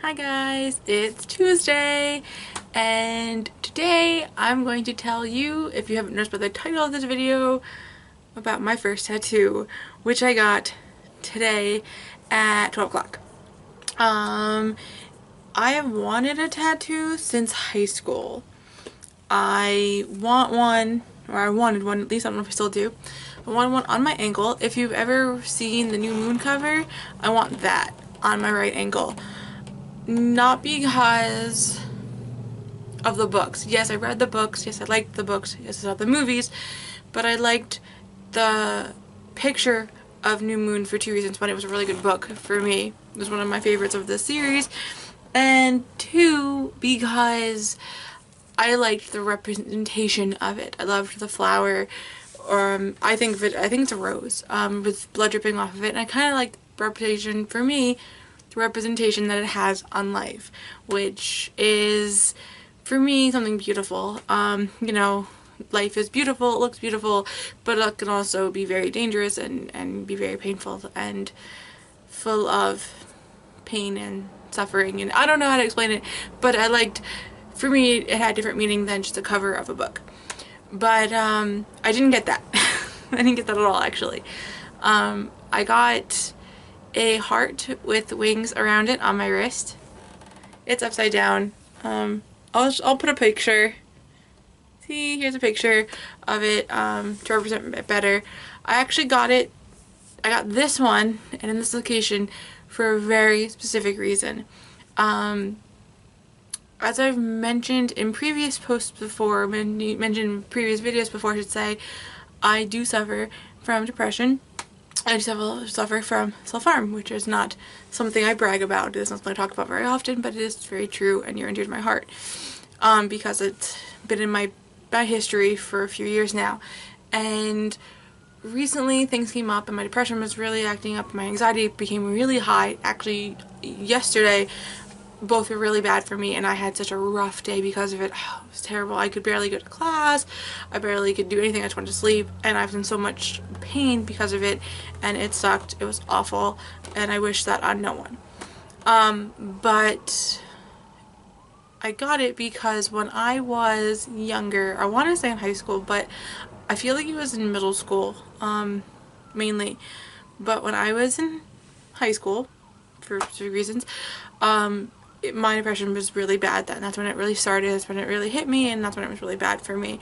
Hi guys, it's Tuesday and today I'm going to tell you, if you haven't noticed by the title of this video, about my first tattoo, which I got today at 12 o'clock. I have wanted a tattoo since high school. I want one, or I wanted one, at least I don't know if I still do. I want one on my ankle. If you've ever seen the New Moon cover, I want that on my right ankle. Not because of the books. Yes, I read the books. Yes, I liked the books. Yes, I saw the movies. But I liked the picture of New Moon for two reasons. One, it was a really good book for me. It was one of my favorites of the series. And two, because I liked the representation of it. I loved the flower. I think it's a rose with blood dripping off of it. And I kind of like the representation, for me, the representation that it has on life, which is, for me, something beautiful. You know, life is beautiful, it looks beautiful, but it can also be very dangerous and be very painful and full of pain and suffering, and I don't know how to explain it, but for me, it had different meaning than just a cover of a book. But I didn't get that. I didn't get that at all, actually. I got a heart with wings around it on my wrist. It's upside down. I'll put a picture. See, here's a picture of it to represent it better. I got this one and in this location for a very specific reason. As I've mentioned in previous posts before, mentioned in previous videos before, I should say, I do suffer from depression. I just suffer from self-harm, which is not something I brag about. It is not something I talk about very often, but it is very true and near and dear to my heart. Because it's been in my history for a few years now. And recently things came up and my depression was really acting up. My anxiety became really high. Actually, yesterday, both were really bad for me and I had such a rough day because of it. Oh, it was terrible. I could barely go to class. I barely could do anything. I just wanted to sleep, and I was in so much pain because of it, and it sucked. It was awful, and I wish that on no one. But I got it because when I was younger, I want to say in high school, but I feel like it was in middle school, mainly. But when I was in high school, for specific reasons, my depression was really bad then. That's when it really started, that's when it really hit me, and that's when it was really bad for me.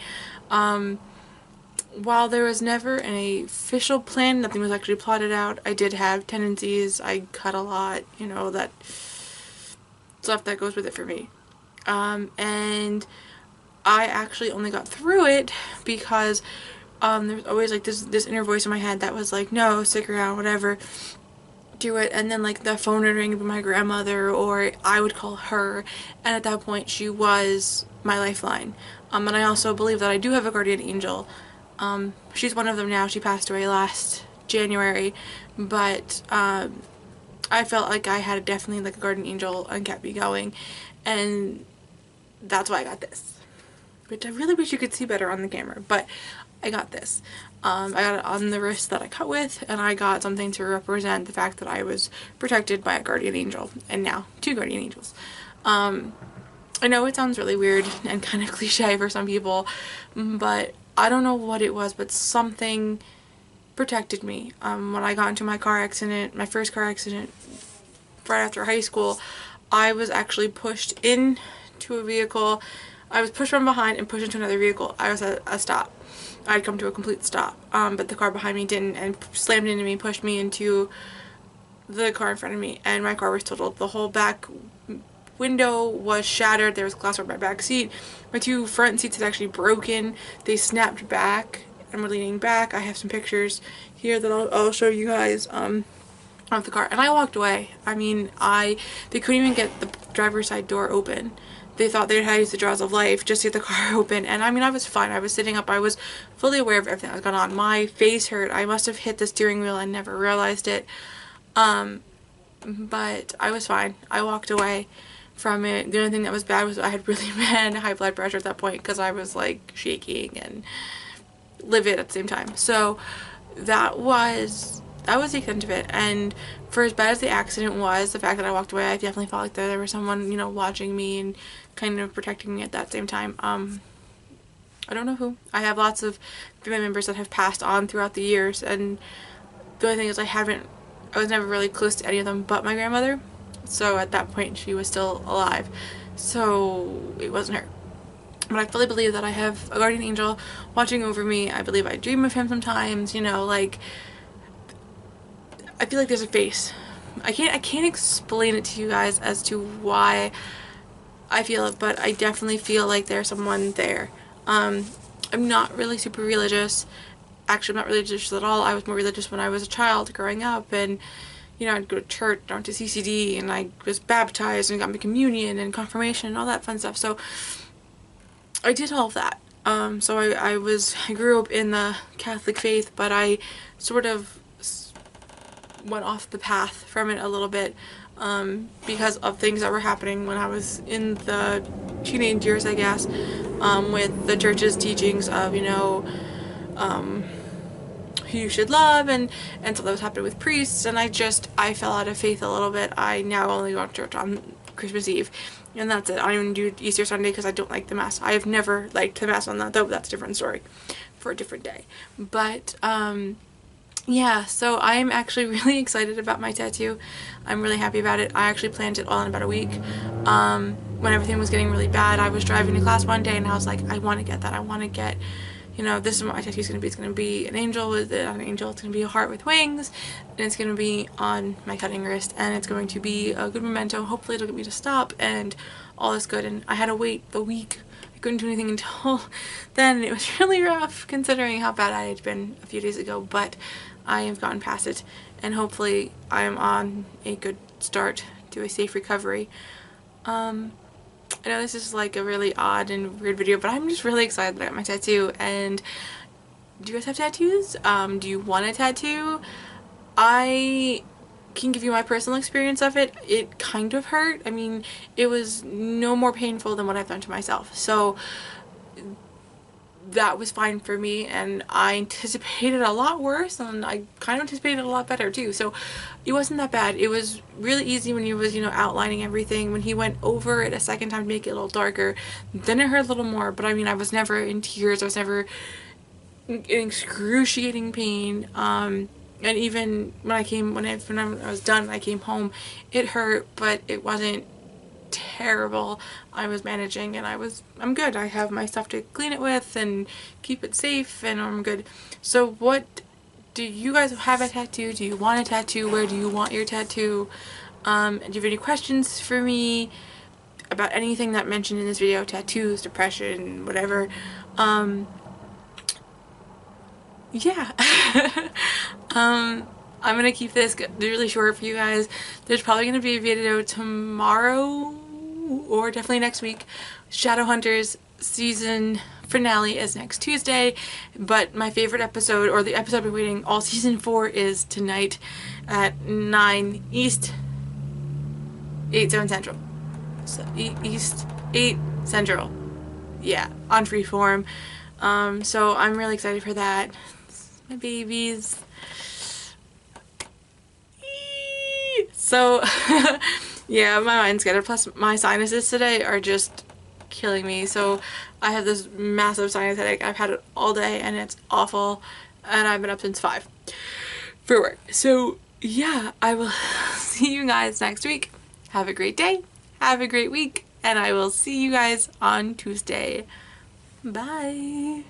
While there was never an official plan, nothing was actually plotted out, I did have tendencies. I cut a lot, you know, that stuff that goes with it for me. And I actually only got through it because there was always like this inner voice in my head that was like, no, stick around, whatever, do it. And then like the phone would ring with my grandmother, or I would call her, and at that point she was my lifeline. And I also believe that I do have a guardian angel. She's one of them now. She passed away last January, but I felt like I had definitely like a guardian angel and kept me going, and that's why I got this, which I really wish you could see better on the camera, but I got this. I got it on the wrist that I cut with, and I got something to represent the fact that I was protected by a guardian angel, and now two guardian angels. I know it sounds really weird and kind of cliche for some people, but I don't know what it was, but something protected me. When I got into my car accident, my first car accident right after high school, I was actually pushed into a vehicle. I was pushed from behind and pushed into another vehicle. I was at a stop. I'd come to a complete stop, but the car behind me didn't, and slammed into me, pushed me into the car in front of me, and my car was totaled. The whole back window was shattered. There was glass over my back seat. My two front seats had actually broken. They snapped back and were leaning back. I have some pictures here that I'll show you guys of the car, and I walked away. I mean, they couldn't even get the driver's side door open. They thought they had to use the jaws of life just to get the car open, and I mean, I was fine. I was sitting up. I was fully aware of everything that was going on. My face hurt. I must have hit the steering wheel and never realized it. But I was fine. I walked away from it. The only thing that was bad was I had really bad high blood pressure at that point because I was like shaking and livid at the same time. So that was that was the extent of it. And for as bad as the accident was, the fact that I walked away, I definitely felt like there was someone, you know, watching me and kind of protecting me at that same time. I don't know who. I have lots of family members that have passed on throughout the years, and the only thing is I was never really close to any of them but my grandmother. So at that point she was still alive. So it wasn't her. But I fully believe that I have a guardian angel watching over me. I believe I dream of him sometimes, you know, like, I feel like there's a face. I can't explain it to you guys as to why I feel it, but I definitely feel like there's someone there. I'm not really super religious. Actually, I'm not religious at all. I was more religious when I was a child growing up, and you know, I'd go to church, I went to CCD, and I was baptized and got my communion and confirmation and all that fun stuff. So I did all of that. So I grew up in the Catholic faith, but I sort of went off the path from it a little bit because of things that were happening when I was in the teenage years, I guess, with the church's teachings of, you know, who you should love, and so that was happening with priests, and I fell out of faith a little bit. I now only go to church on Christmas Eve, and that's it. I don't even do Easter Sunday because I don't like the Mass. I have never liked the Mass on that, though, but that's a different story for a different day. But yeah, so I'm actually really excited about my tattoo. I'm really happy about it. I actually planned it all in about a week. When everything was getting really bad, I was driving to class one day and I was like, I want to get that. I want to get, you know, this is what my tattoo is going to be. It's going to be an angel with an angel. It's going to be a heart with wings, and it's going to be on my cutting wrist, and it's going to be a good memento. Hopefully it'll get me to stop and all is good. And I had to wait the week. I couldn't do anything until then. It was really rough considering how bad I had been a few days ago, but I have gotten past it, and hopefully I am on a good start to a safe recovery. I know this is like a really odd and weird video, but I'm just really excited that I got my tattoo. And do you guys have tattoos? Do you want a tattoo? I can give you my personal experience of it. It kind of hurt. I mean, it was no more painful than what I've done to myself. So that was fine for me, and I anticipated a lot worse, and I kind of anticipated a lot better too. So it wasn't that bad. It was really easy when he was, you know, outlining everything. When he went over it a second time to make it a little darker, then it hurt a little more. But I mean, I was never in tears. I was never in excruciating pain. And even when I was done, I came home, it hurt, but it wasn't terrible. I was managing, and I'm good. I have my stuff to clean it with and keep it safe, and I'm good. So what do you guys have a tattoo? Do you want a tattoo? Where do you want your tattoo? Do you have any questions for me about anything that mentioned in this video? Tattoos, depression, whatever. Yeah. I'm gonna keep this really short for you guys. There's probably gonna be a video tomorrow or definitely next week. Shadowhunters season finale is next Tuesday, but my favorite episode, or the episode I've been waiting all season 4, is tonight at 9 East, 8, 7 Central. So East, 8 Central. Yeah, on Freeform. So I'm really excited for that. My babies. So yeah, my mind's scattered. Plus my sinuses today are just killing me. So I have this massive sinus headache. I've had it all day and it's awful, and I've been up since 5 for work. So yeah, I will see you guys next week. Have a great day. Have a great week. And I will see you guys on Tuesday. Bye.